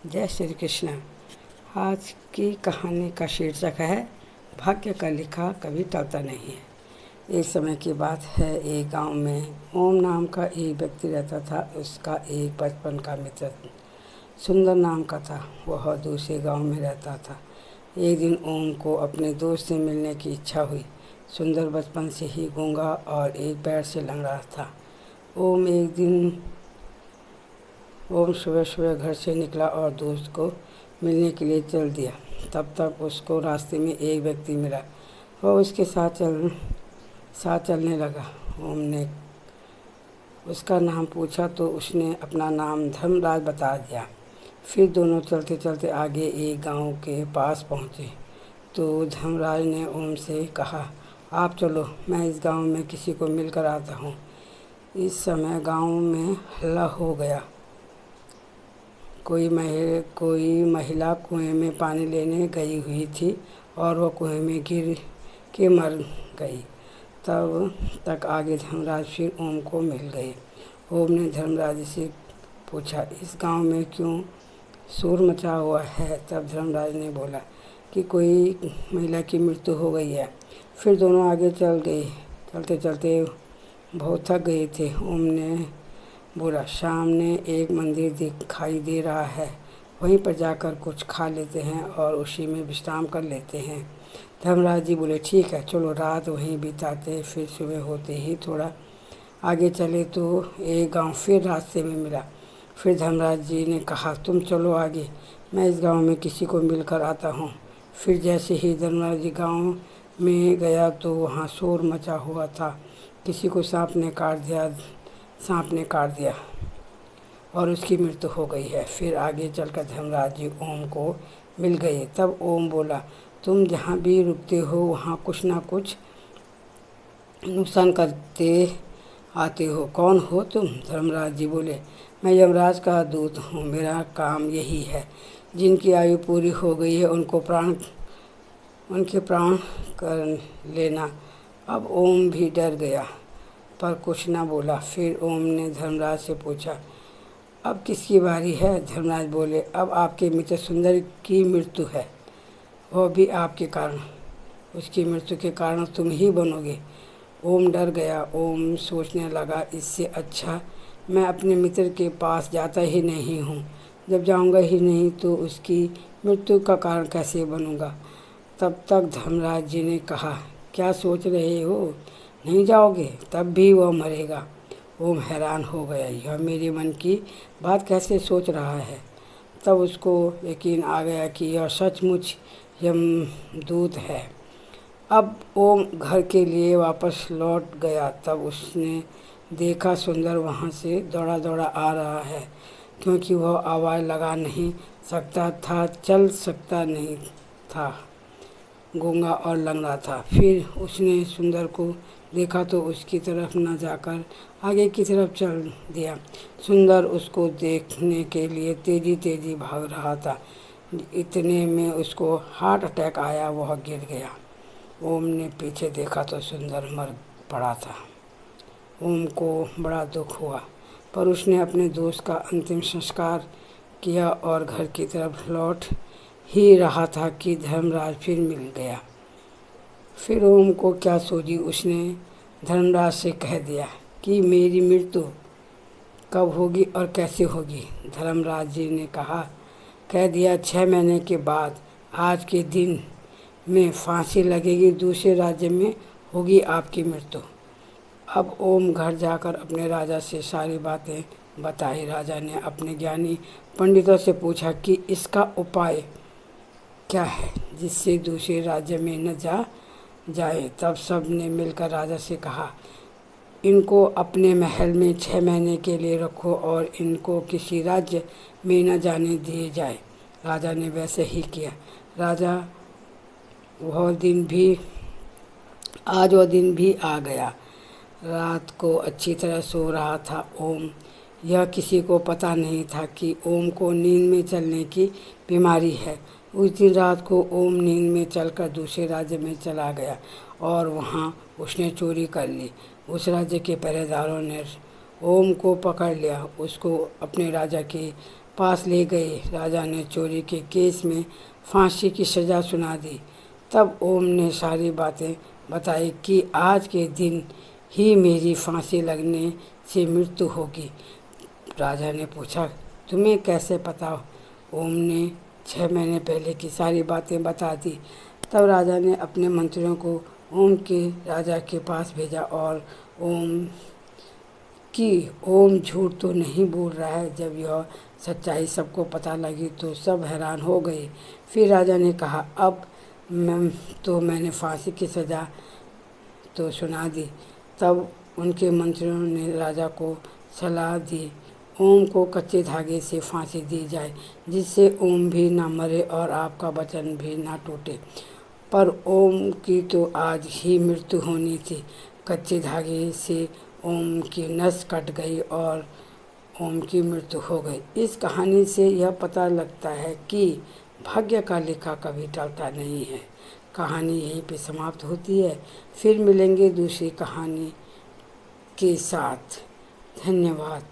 जय श्री कृष्ण। आज की कहानी का शीर्षक है भाग्य का लिखा कभी टलता नहीं है। एक समय की बात है, एक गांव में ओम नाम का एक व्यक्ति रहता था। उसका एक बचपन का मित्र सुंदर नाम का था। वह दूसरे गांव में रहता था। एक दिन ओम को अपने दोस्त से मिलने की इच्छा हुई। सुंदर बचपन से ही गूंगा और एक पैर से लंगड़ा था। ओम सुबह सुबह घर से निकला और दोस्त को मिलने के लिए चल दिया। तब तक उसको रास्ते में एक व्यक्ति मिला। वह उसके साथ चलने लगा। ओम ने उसका नाम पूछा तो उसने अपना नाम धर्मराज बता दिया। फिर दोनों चलते चलते आगे एक गांव के पास पहुँचे तो धर्मराज ने ओम से कहा, आप चलो, मैं इस गांव में किसी को मिलकर आता हूँ। इस समय गांव में हल्ला हो गया। कोई महिला कुएं में पानी लेने गई हुई थी और वह कुएं में गिर के मर गई। तब तक आगे धर्मराज फिर ओम को मिल गए। ओम ने धर्मराज से पूछा, इस गांव में क्यों शोर मचा हुआ है? तब धर्मराज ने बोला कि कोई महिला की मृत्यु हो गई है। फिर दोनों आगे चल गए। चलते चलते बहुत थक गए थे। ओम ने बोला, सामने एक मंदिर दिखाई दे रहा है, वहीं पर जाकर कुछ खा लेते हैं और उसी में विश्राम कर लेते हैं। धर्मराज जी बोले, ठीक है, चलो रात वहीं बिताते। फिर सुबह होते ही थोड़ा आगे चले तो एक गांव फिर रास्ते में मिला। फिर धर्मराज जी ने कहा, तुम चलो आगे, मैं इस गांव में किसी को मिलकर आता हूँ। फिर जैसे ही धर्मराज जी गाँव में गया तो वहाँ शोर मचा हुआ था। किसी को सांप ने काट दिया और उसकी मृत्यु हो गई है। फिर आगे चलकर धर्मराज जी ओम को मिल गए। तब ओम बोला, तुम जहाँ भी रुकते हो वहाँ कुछ ना कुछ नुकसान करते आते हो। कौन हो तुम? धर्मराज जी बोले, मैं यमराज का दूत हूँ। मेरा काम यही है, जिनकी आयु पूरी हो गई है उनके प्राण कर लेना। अब ओम भी डर गया पर कुछ ना बोला। फिर ओम ने धर्मराज से पूछा, अब किसकी बारी है? धर्मराज बोले, अब आपके मित्र सुंदर की मृत्यु है, वह भी आपके कारण। उसकी मृत्यु के कारण तुम ही बनोगे। ओम डर गया। ओम सोचने लगा, इससे अच्छा मैं अपने मित्र के पास जाता ही नहीं हूँ। जब जाऊँगा ही नहीं तो उसकी मृत्यु का कारण कैसे बनूँगा? तब तक धर्मराज जी ने कहा, क्या सोच रहे हो? नहीं जाओगे? तब भी वह मरेगा। ओम हैरान हो गया, यह मेरे मन की बात कैसे सोच रहा है? तब उसको यकीन आ गया कि यह सचमुच यमदूत है। अब ओम घर के लिए वापस लौट गया। तब उसने देखा सुंदर वहाँ से दौड़ा दौड़ा आ रहा है। क्योंकि वह आवाज़ लगा नहीं सकता था, चल सकता नहीं था, गूंगा और लंगड़ा था। फिर उसने सुंदर को देखा तो उसकी तरफ न जाकर आगे की तरफ चल दिया। सुंदर उसको देखने के लिए तेजी तेजी भाग रहा था। इतने में उसको हार्ट अटैक आया, वह गिर गया। ओम ने पीछे देखा तो सुंदर मर पड़ा था। ओम को बड़ा दुख हुआ, पर उसने अपने दोस्त का अंतिम संस्कार किया और घर की तरफ लौट ही रहा था कि धर्मराज फिर मिल गया। फिर ओम को क्या सूझी, उसने धर्मराज से कह दिया कि मेरी मृत्यु कब होगी और कैसे होगी? धर्मराज जी ने कह दिया, 6 महीने के बाद आज के दिन में फांसी लगेगी, दूसरे राज्य में होगी आपकी मृत्यु। अब ओम घर जाकर अपने राजा से सारी बातें बताई। राजा ने अपने ज्ञानी पंडितों से पूछा कि इसका उपाय क्या है जिससे दूसरे राज्य में न जाए। तब सब ने मिलकर राजा से कहा, इनको अपने महल में 6 महीने के लिए रखो और इनको किसी राज्य में न जाने दिए जाए। राजा ने वैसे ही किया। आज वह दिन भी आ गया। रात को अच्छी तरह सो रहा था ओम। यह किसी को पता नहीं था कि ओम को नींद में चलने की बीमारी है। उस दिन रात को ओम नींद में चलकर दूसरे राज्य में चला गया और वहाँ उसने चोरी कर ली। उस राज्य के पहरेदारों ने ओम को पकड़ लिया। उसको अपने राजा के पास ले गए। राजा ने चोरी के केस में फांसी की सज़ा सुना दी। तब ओम ने सारी बातें बताई कि आज के दिन ही मेरी फांसी लगने से मृत्यु होगी। राजा ने पूछा, तुम्हें कैसे पता? ओम ने 6 महीने पहले की सारी बातें बता दी। तब राजा ने अपने मंत्रियों को ओम के राजा के पास भेजा और ओम झूठ तो नहीं बोल रहा है। जब यह सच्चाई सबको पता लगी तो सब हैरान हो गए। फिर राजा ने कहा, अब मैंने फांसी की सज़ा तो सुना दी। तब उनके मंत्रियों ने राजा को सलाह दी, ओम को कच्चे धागे से फांसी दी जाए, जिससे ओम भी ना मरे और आपका वचन भी ना टूटे। पर ओम की तो आज ही मृत्यु होनी थी। कच्चे धागे से ओम की नस कट गई और ओम की मृत्यु हो गई। इस कहानी से यह पता लगता है कि भाग्य का लेखा कभी टलता नहीं है। कहानी यहीं पे समाप्त होती है। फिर मिलेंगे दूसरी कहानी के साथ। धन्यवाद।